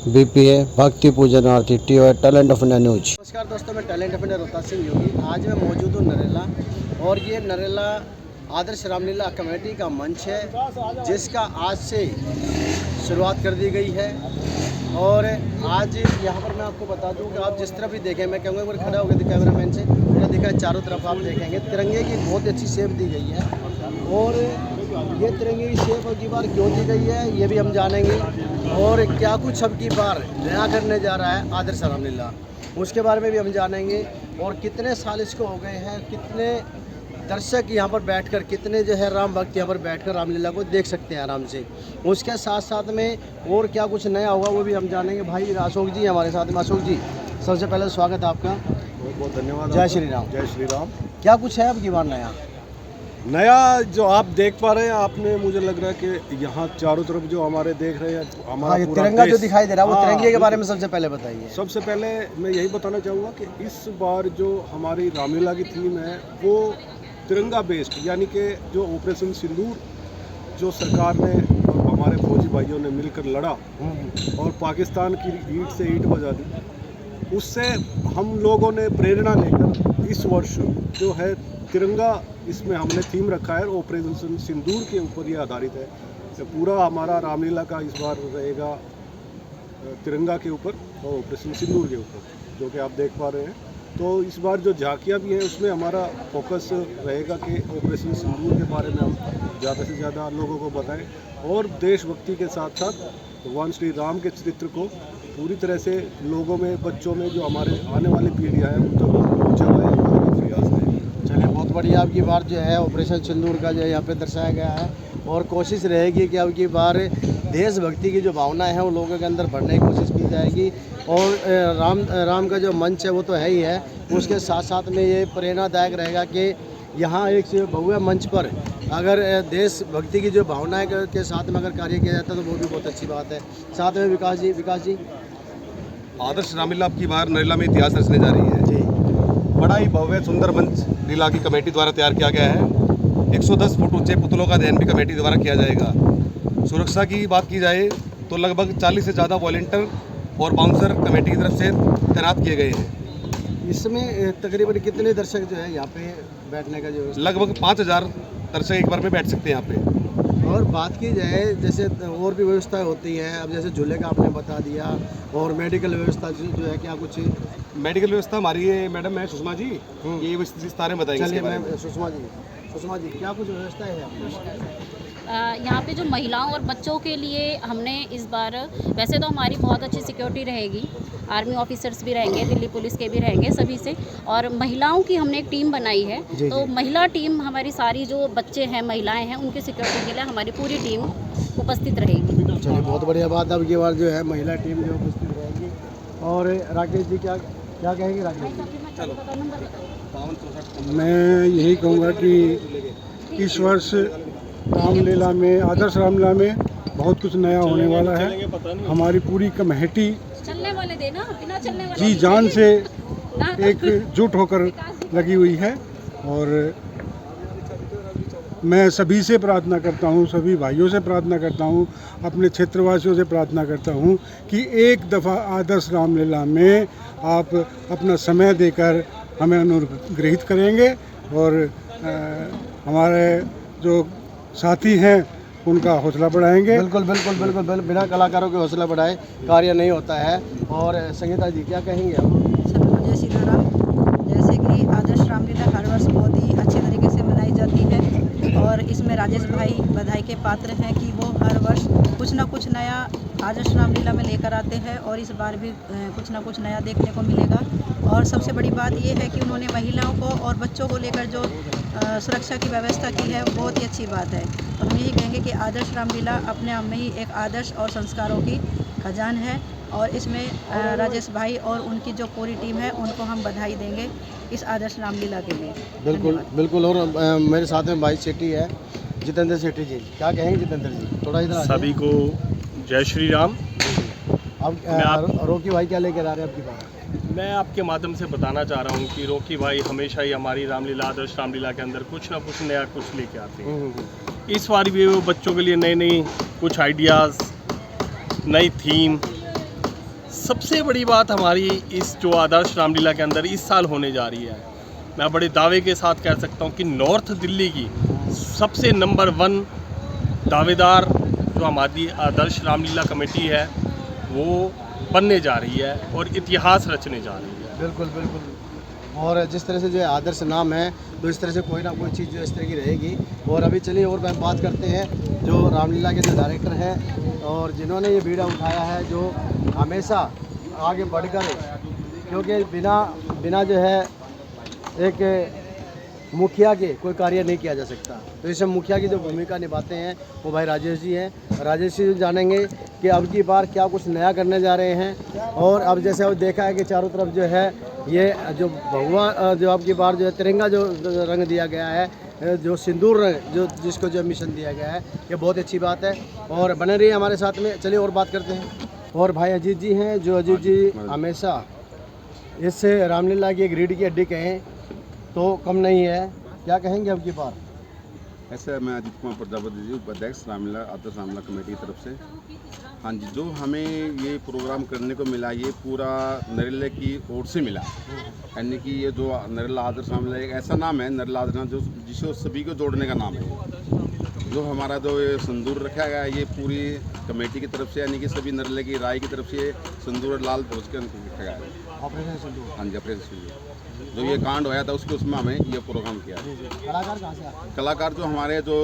BPA भक्ति पूजन आरती टीओ टैलेंट ऑफ इंडिया न्यूज। नमस्कार दोस्तों, मैं talent of India Rohtas Singh Yogi. आज मैं मौजूद हूँ नरेला, और ये नरेला आदर्श रामलीला कमेटी का मंच है जिसका आज से शुरुआत कर दी गई है। और आज यहाँ पर मैं आपको बता दूँ कि आप जिस तरफ भी देखें, मैं कहूँगा एक बार खड़ा हो गया कैमरामैन से थोड़ा दिखा, चारों तरफ आप देखेंगे तिरंगे की बहुत अच्छी शेप दी गई है। और ये तिरंगे की शेप अब की बार क्यों दी गई है ये भी हम जानेंगे, और क्या कुछ अब की बार नया करने जा रहा है आदर्श रामलीला, उसके बारे में भी हम जानेंगे। और कितने साल इसको हो गए हैं, कितने दर्शक यहाँ पर बैठकर, कितने जो है राम भक्त यहाँ पर बैठकर रामलीला को देख सकते हैं आराम से। उसके साथ साथ में और क्या कुछ नया होगा वो भी हम जानेंगे। भाई अशोक जी हमारे साथ में। अशोक जी, सबसे पहले स्वागत है आपका। बहुत बहुत धन्यवाद। जय श्री राम। जय श्री राम। क्या कुछ है अब की बार नया जो आप देख पा रहे हैं, आपने मुझे लग रहा है कि यहाँ चारों तरफ जो हमारे देख रहे हैं हमारा ये तिरंगा जो दिखाई दे रहा है वो तिरंगे के बारे में सबसे पहले बताइए। सबसे पहले मैं यही बताना चाहूँगा कि इस बार जो हमारी रामलीला की थीम है वो तिरंगा बेस्ड, यानी कि जो ऑपरेशन सिंदूर जो सरकार ने और हमारे फौजी भाइयों ने मिलकर लड़ा और पाकिस्तान की ईंट से ईंट बजा दी, उससे हम लोगों ने प्रेरणा लेकर इस वर्ष जो है तिरंगा, इसमें हमने थीम रखा है ऑपरेशन सिंदूर के ऊपर ये आधारित है। तो पूरा हमारा रामलीला का इस बार रहेगा तिरंगा के ऊपर और ऑपरेशन सिंदूर के ऊपर, जो कि आप देख पा रहे हैं। तो इस बार जो झांकियाँ भी हैं उसमें हमारा फोकस रहेगा कि ऑपरेशन सिंदूर के बारे में हम ज़्यादा से ज़्यादा लोगों को बताएं, और देशभक्ति के साथ साथ भगवान श्री राम के चरित्र को पूरी तरह से लोगों में, बच्चों में, जो हमारे आने वाली पीढ़ियाँ हैं उन तक पहुँचाना हमारा प्रयास है। चलिए, बहुत बढ़िया। अब की बार जो है ऑपरेशन सिंदूर का जो है यहाँ पे दर्शाया गया है, और कोशिश रहेगी कि अब की बार देशभक्ति की जो भावना है वो लोगों के अंदर बढ़ने की कोशिश की जाएगी। और राम का जो मंच है वो तो है ही है, उसके साथ साथ में ये प्रेरणादायक रहेगा कि यहाँ एक भव्य मंच पर अगर देशभक्ति की जो भावना के साथ में अगर कार्य किया जाता है तो वो भी बहुत अच्छी बात है। साथ में विकास जी आदर्श रामलीला की बार नरेला में इतिहास रचने जा रही है जी। बड़ा ही भव्य सुंदर मंच लीला की कमेटी द्वारा तैयार किया गया है। 110 फुट ऊंचे पुतलों का दहन भी कमेटी द्वारा किया जाएगा। सुरक्षा की बात की जाए तो लगभग 40 से ज़्यादा वॉलंटियर और बाउंसर कमेटी की तरफ से तैनात किए गए हैं। इसमें तकरीबन कितने दर्शक जो है यहाँ पे बैठने का जो लगभग 5000 दर्शक एक बार में बैठ सकते हैं यहाँ पे। और बात की जाए जैसे और भी व्यवस्थाएं होती हैं, अब जैसे झूले का आपने बता दिया, और मेडिकल व्यवस्था जो है क्या कुछ? मेडिकल व्यवस्था हमारी है मैडम है सुषमा जी, ये विस्तार में बताएंगे। चलिए मैम, सुषमा जी क्या कुछ व्यवस्था है आपकी? यहाँ पे जो महिलाओं और बच्चों के लिए हमने इस बार, वैसे तो हमारी बहुत अच्छी सिक्योरिटी रहेगी, आर्मी ऑफिसर्स भी रहेंगे, दिल्ली पुलिस के भी रहेंगे सभी से, और महिलाओं की हमने एक टीम बनाई है। तो महिला टीम हमारी सारी जो बच्चे हैं, महिलाएं हैं, उनकी सिक्योरिटी के लिए हमारी पूरी टीम उपस्थित रहेगी। चलिए, बहुत बढ़िया बात। अब की बार जो है महिला टीम जो उपस्थित रहेगी। और राकेश जी क्या कहेंगे? राकेश मैं यही कहूँगा कि इस वर्ष रामलीला में, आदर्श रामलीला में बहुत कुछ नया होने वाला है। हमारी पूरी कमेटी चलने वाले देना, बिना चलने वाले जी जान से एकजुट होकर लगी हुई है। और मैं सभी से प्रार्थना करता हूँ, सभी भाइयों से प्रार्थना करता हूँ, अपने क्षेत्रवासियों से प्रार्थना करता हूँ कि एक दफ़ा आदर्श रामलीला में आप अपना समय देकर हमें अनुग्रहित करेंगे, और हमारे जो साथी हैं उनका हौसला बढ़ाएंगे। बिल्कुल, बिना कलाकारों के हौसला बढ़ाए कार्य नहीं होता है। और संगीता जी क्या कहेंगे आप? जय सीताराम। जैसे कि आदर्श रामलीला हर वर्ष बहुत ही अच्छे तरीके से मनाई जाती है, और इसमें राजेश भाई बधाई के पात्र हैं कि वो हर वर्ष कुछ ना कुछ नया आदर्श रामलीला में लेकर आते हैं, और इस बार भी कुछ ना कुछ नया देखने को मिलेगा। और सबसे बड़ी बात ये है कि उन्होंने महिलाओं को और बच्चों को लेकर जो सुरक्षा की व्यवस्था की है वो बहुत ही अच्छी बात है। तो हम यही कहेंगे कि आदर्श रामलीला अपने आप में ही एक आदर्श और संस्कारों की खजान है, और इसमें राजेश भाई और उनकी जो पूरी टीम है उनको हम बधाई देंगे इस आदर्श रामलीला के लिए। बिल्कुल। और मेरे साथ में भाई सेठी है, जितेंद्र सेठी जी। क्या कहेंगे जितेंद्र जी? थोड़ा इधर सभी को जय श्री राम। अब रोकी भाई क्या लेकर आ रहे हैं आपकी बात? मैं आपके माध्यम से बताना चाह रहा हूँ कि रोकी भाई हमेशा ही हमारी रामलीला, आदर्श रामलीला के अंदर कुछ ना कुछ नया कुछ लेके आते हैं। इस बार भी वो बच्चों के लिए नई कुछ आइडियाज़, नई थीम, सबसे बड़ी बात हमारी इस जो आदर्श रामलीला के अंदर इस साल होने जा रही है, मैं बड़े दावे के साथ कह सकता हूँ कि नॉर्थ दिल्ली की सबसे नंबर 1 दावेदार जो हमारी आदर्श रामलीला कमेटी है वो बनने जा रही है और इतिहास रचने जा रही है। बिल्कुल बिल्कुल। और जिस तरह से जो है आदर्श नाम है, तो इस तरह से कोई ना कोई चीज़ जो इस तरह की रहेगी। और अभी चलिए और बात करते हैं जो रामलीला के जो डायरेक्टर हैं और जिन्होंने ये बीड़ा उठाया है, जो हमेशा आगे बढ़कर, क्योंकि बिना जो है एक मुखिया के कोई कार्य नहीं किया जा सकता, तो इसमें मुखिया की जो भूमिका निभाते हैं वो भाई राजेश जी हैं। राजेश जी जानेंगे कि अब की बार क्या कुछ नया करने जा रहे हैं। और अब जैसे अब देखा है कि चारों तरफ जो है ये जो भगवा जो अब की बार जो है तिरंगा जो रंग दिया गया है, जो सिंदूर रंग जो जिसको जो मिशन दिया गया है, ये बहुत अच्छी बात है। और बने रहिए हमारे साथ में। चलिए और बात करते हैं। और भाई अजीत जी हैं, जो अजीत जी हमेशा इस रामलीला की एक रीढ़ की हड्डी कहें तो कम नहीं है, क्या कहेंगे अब की बार? ऐसे मैं अजीत कुमार प्रजापति जी, उपाध्यक्ष रामलीला आदर्श रामलीला कमेटी की तरफ से। हाँ जी, जो हमें ये प्रोग्राम करने को मिला ये पूरा नरेला की ओर से मिला, यानी कि ये जो नरेला आदर्श रामलीला एक ऐसा नाम है, नरेला आदर्श नाम जो जिसको सभी को जोड़ने का नाम है। जो हमारा जो ये संदूर रखा गया है ये पूरी कमेटी की तरफ से, यानी कि सभी नरेले की राय की तरफ से संदूर लाल ध्वज के रखा गया है। ऑपरेशन सिंदूर। हाँ जी, ऑपरेशन सिंदूर जो ये कांड होया था उसमें हमें ये प्रोग्राम किया। कलाकार कहाँ से आते हैं? कलाकार जो हमारे जो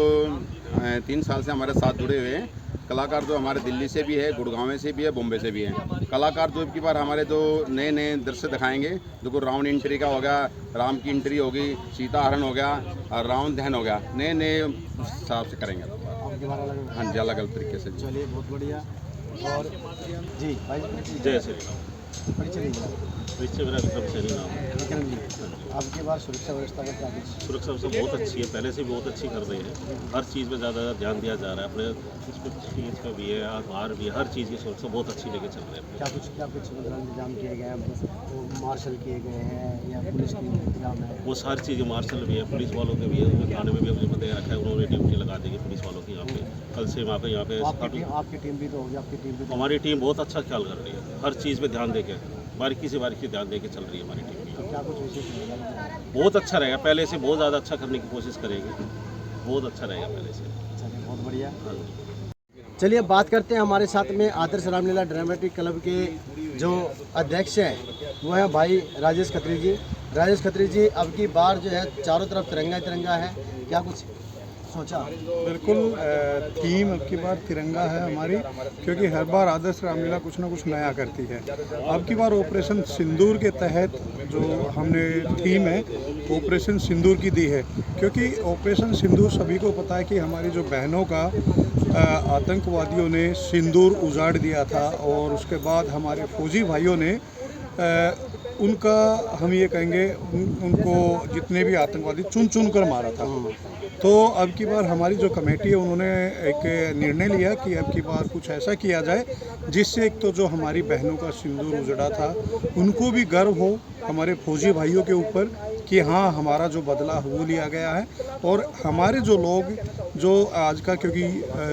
3 साल से हमारे साथ जुड़े हुए हैं, कलाकार जो हमारे दिल्ली से भी है, गुड़गांव से भी है, बॉम्बे से भी है। कलाकार जो की बार हमारे जो नए दृश्य दिखाएंगे, जो रावण एंट्री का हो गया, राम की एंट्री होगी, सीता हरण हो गया और रावण दहन हो गया, नए हिसाब से करेंगे। हाँ जी, अलग अलग तरीके से। चलिए बहुत बढ़िया। और जी भाई जय श्री राम। विक्रम जी, आपके बार सुरक्षा व्यवस्था का क्या कुछ? सुरक्षा व्यवस्था बहुत अच्छी है, पहले से बहुत अच्छी कर रहे हैं। हर चीज़ में ज़्यादा ध्यान दिया जा रहा है। अपने स्टेज का भी है, आधार भी है, हर चीज़ की सुरक्षा बहुत अच्छी लेके चल रहे हैं। क्या कुछ मतलब इंतजाम किए गए हैं? मार्शल किए गए हैं या पुलिस की इंतजाम है? वो सारी चीज़ें मार्शल भी है, पुलिस वालों के भी है, थाने में भी अपने बंदे रखा है, उन्होंने ड्यूटी लगा देंगे पुलिस वालों की यहाँ पे। कल से वहाँ पे आपकी टीम भी तो होगी, आपकी टीम भी तो? हमारी टीम बहुत अच्छा ख्याल कर रही है, हर चीज़ में ध्यान देके, बारीकी ध्यान देके चल रही है हमारी टीम भी। तो क्या कुछ विशेष रहेगा? बहुत अच्छा रहेगा, पहले से बहुत ज़्यादा अच्छा करने की कोशिश करेंगे, बहुत अच्छा रहेगा पहले से। चलिए बहुत बढ़िया। हाँ। चलिए अब बात करते हैं हमारे साथ में आदर्श रामलीला ड्रामेटिक क्लब के जो अध्यक्ष हैं वो हैं भाई राजेश खत्री जी। राजेश खत्री जी, अब की बार जो है चारों तरफ तिरंगा ही तिरंगा है, क्या कुछ सोचा? बिल्कुल, थीम अब की बार तिरंगा है हमारी, क्योंकि हर बार आदर्श रामलीला कुछ ना कुछ नया करती है। अब की बार ऑपरेशन सिंदूर के तहत जो हमने थीम है ऑपरेशन सिंदूर की दी है, क्योंकि ऑपरेशन सिंदूर सभी को पता है कि हमारी जो बहनों का आतंकवादियों ने सिंदूर उजाड़ दिया था और उसके बाद हमारे फौजी भाइयों ने उनका हम ये कहेंगे उनको जितने भी आतंकवादी चुन कर मारा था। तो अब की बार हमारी जो कमेटी है उन्होंने एक निर्णय लिया कि अब की बार कुछ ऐसा किया जाए जिससे एक तो जो हमारी बहनों का सिंदूर उजड़ा था उनको भी गर्व हो हमारे फौजी भाइयों के ऊपर कि हाँ हमारा जो बदला वो लिया गया है, और हमारे जो लोग जो आज का क्योंकि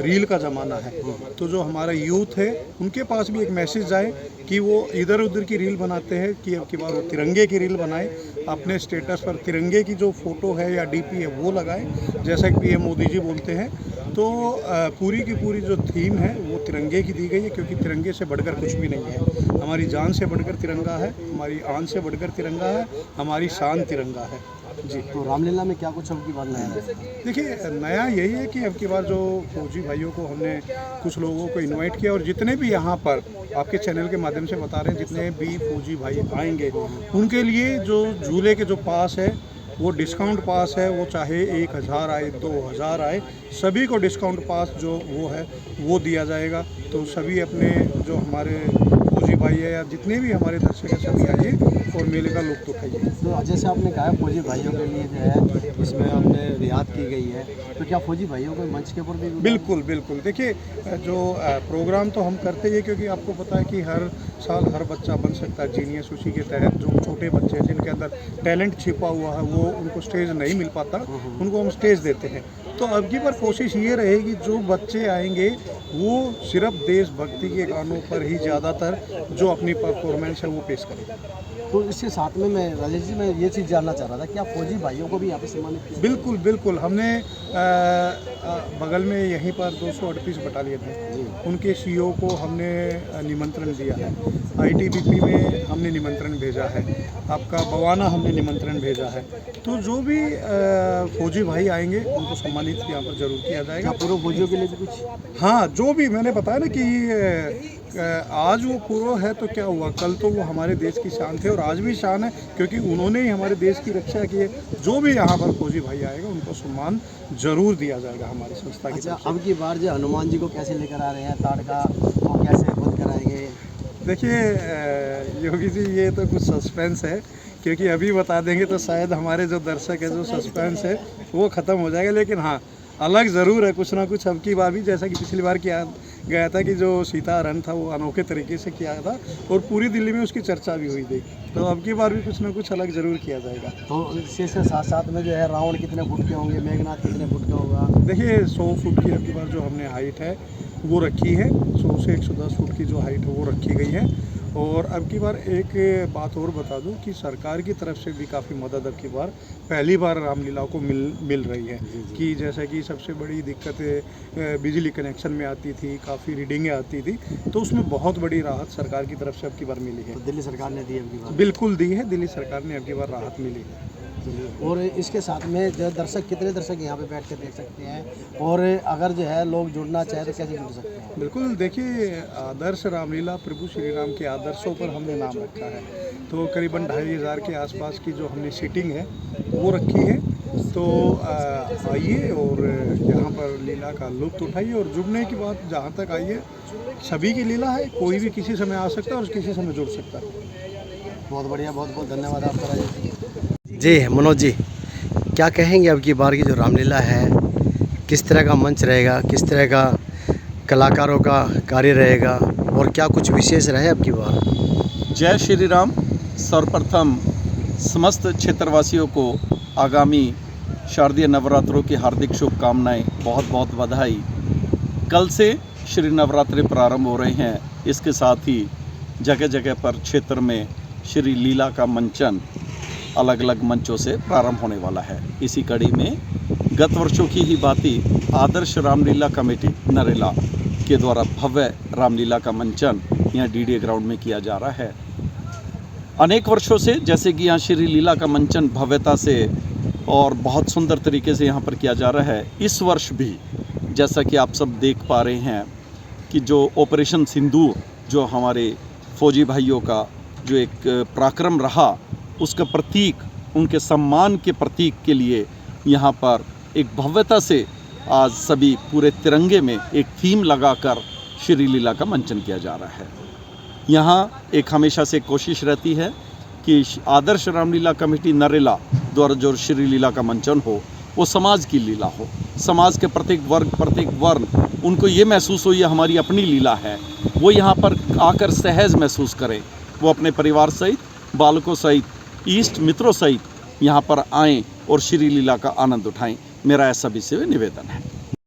रील का ज़माना है तो जो हमारा यूथ है उनके पास भी एक मैसेज जाए कि वो इधर उधर की रील बनाते हैं कि अब की बार वो तिरंगे की रील बनाए, अपने स्टेटस पर तिरंगे की जो फ़ोटो है या डीपी है वो लगाए, जैसा कि पीएम मोदी जी बोलते हैं। तो पूरी की पूरी जो थीम है वो तिरंगे की दी गई है, क्योंकि तिरंगे से बढ़कर कुछ भी नहीं है। हमारी जान से बढ़कर तिरंगा है, हमारी आन से बढ़कर तिरंगा है, हमारी शान तिरंगा है जी। तो रामलीला में क्या कुछ अब की बार नया है? देखिए, नया यही है कि अब की बार जो फौजी भाइयों को हमने कुछ लोगों को इनवाइट किया, और जितने भी यहाँ पर आपके चैनल के माध्यम से बता रहे हैं जितने भी फौजी भाई आएंगे उनके लिए जो झूले के जो पास है वो डिस्काउंट पास है, वो चाहे 1000 आए 2000 आए, सभी को डिस्काउंट पास जो वो है वो दिया जाएगा। तो सभी अपने जो हमारे फौजी भाई है या जितने भी हमारे दर्शक हैं सभी आइए और मेले का लुत्फ उठाइए। तो जैसे आपने कहा फौजी भाइयों के लिए जो है इसमें हमने रियायत की गई है, तो क्या फौजी भाइयों को मंच के ऊपर भी? बिल्कुल बिल्कुल। देखिए, जो प्रोग्राम तो हम करते ही, क्योंकि आपको पता है कि हर साल हर बच्चा बन सकता है जीनियस। उसी के तहत जो छोटे बच्चे हैं जिनके अंदर टैलेंट छिपा हुआ है वो उनको स्टेज नहीं मिल पाता, उनको हम स्टेज देते हैं। तो अब की बार कोशिश ये रहेगी जो बच्चे आएंगे वो सिर्फ देशभक्ति के गानों पर ही ज़्यादातर जो अपनी परफॉर्मेंस है वो पेश करेगा। तो इसके साथ में मैं राजेश जी, मैं ये चीज़ जानना चाह रहा था, क्या फौजी भाइयों को भी यहाँ पे सम्मानित किया? बिल्कुल बिल्कुल, हमने बगल में यहीं पर 238 बटालियन है, उनके सीओ को हमने निमंत्रण दिया है। आईटीबीपी में हमने निमंत्रण भेजा है, आपका बवाना हमने निमंत्रण भेजा है। तो जो भी फौजी भाई आएंगे उनको सम्मानित यहाँ पर जरूर किया जाएगा। पूर्व फौजियों के लिए भी कुछ? हाँ, जो भी मैंने बताया ना कि आज वो पूर्व है तो क्या हुआ, कल तो वो हमारे देश की शान थे और आज भी शान है, क्योंकि उन्होंने ही हमारे देश की रक्षा की है। जो भी यहाँ पर फौजी भाई आएगा उनको सम्मान जरूर दिया जाएगा हमारी संस्था की तरफ से। अब की बार जो हनुमान जी को कैसे लेकर आ रहे हैं, ताड़का वो कैसे खुद कराएंगे? देखिए योगी जी, ये तो कुछ सस्पेंस है, क्योंकि अभी बता देंगे तो शायद हमारे जो दर्शक है, जो सस्पेंस है वो ख़त्म हो जाएगा। लेकिन हाँ, अलग ज़रूर है कुछ ना कुछ। अब की बार भी जैसा कि पिछली बार किया गया था कि जो सीताहरण था वो अनोखे तरीके से किया था और पूरी दिल्ली में उसकी चर्चा भी हुई थी, तो अब की बार भी कुछ ना कुछ अलग ज़रूर किया जाएगा। तो इसके साथ साथ में जो है रावण कितने फुट के होंगे, मेघनाथ कितने फुट का होगा? देखिए 100 फुट की अब की बार जो हमने हाइट है वो रखी है, 100 से 110 फुट की जो हाइट है वो रखी गई है। और अब की बार एक बात और बता दूं कि सरकार की तरफ से भी काफ़ी मदद अब की बार पहली बार रामलीला को मिल रही है। कि जैसे कि सबसे बड़ी दिक्कत बिजली कनेक्शन में आती थी, काफ़ी रीडिंगें आती थी, तो उसमें बहुत बड़ी राहत सरकार की तरफ से अब की बार मिली है। तो दिल्ली सरकार ने दी अब की बार? बिल्कुल दी है, दिल्ली सरकार ने अब की बार राहत मिली है। और इसके साथ में जो दर्शक, कितने दर्शक यहाँ पे बैठ कर देख सकते हैं, और अगर जो है लोग जुड़ना चाहे तो कैसे जुड़ सकते हैं? बिल्कुल, देखिए आदर्श रामलीला प्रभु श्री राम के आदर्शों पर हमने नाम रखा है, तो करीबन 2500 के आसपास की जो हमने सीटिंग है वो रखी है। तो आइए और यहाँ पर लीला का लुत्फ उठाइए। और जुड़ने की बात जहाँ तक आइए, सभी की लीला है, कोई भी किसी समय आ सकता है और किसी समय जुड़ सकता है। बहुत बढ़िया, बहुत बहुत धन्यवाद आपका राजेश जी। मनोज जी, क्या कहेंगे अब की बार की जो रामलीला है, किस तरह का मंच रहेगा, किस तरह का कलाकारों का कार्य रहेगा, और क्या कुछ विशेष रहे अब की बार? जय श्री राम। सर्वप्रथम समस्त क्षेत्रवासियों को आगामी शारदीय नवरात्रों की हार्दिक शुभकामनाएं, बहुत बहुत बधाई। कल से श्री नवरात्रि प्रारंभ हो रहे हैं, इसके साथ ही जगह जगह पर क्षेत्र में श्री लीला का मंचन अलग अलग मंचों से प्रारंभ होने वाला है। इसी कड़ी में गत वर्षों की ही भांति आदर्श रामलीला कमेटी नरेला के द्वारा भव्य रामलीला का मंचन यहाँ डीडीए ग्राउंड में किया जा रहा है। अनेक वर्षों से जैसे कि यहाँ श्री लीला का मंचन भव्यता से और बहुत सुंदर तरीके से यहाँ पर किया जा रहा है, इस वर्ष भी जैसा कि आप सब देख पा रहे हैं कि जो ऑपरेशन सिंदूर, जो हमारे फौजी भाइयों का जो एक पराक्रम रहा, उसका प्रतीक, उनके सम्मान के प्रतीक के लिए यहाँ पर एक भव्यता से आज सभी पूरे तिरंगे में एक थीम लगाकर श्री लीला का मंचन किया जा रहा है। यहाँ एक हमेशा से कोशिश रहती है कि आदर्श रामलीला कमेटी नरेला द्वारा जो श्री लीला का मंचन हो वो समाज की लीला हो, समाज के प्रत्येक वर्ग, प्रत्येक वर्ण, उनको ये महसूस हो ये हमारी अपनी लीला है, वो यहाँ पर आकर सहज महसूस करें, वो अपने परिवार सहित, बालकों सहित, इष्ट मित्रों सहित यहाँ पर आएं और श्री लीला का आनंद उठाएं। मेरा ऐसा भी से निवेदन है।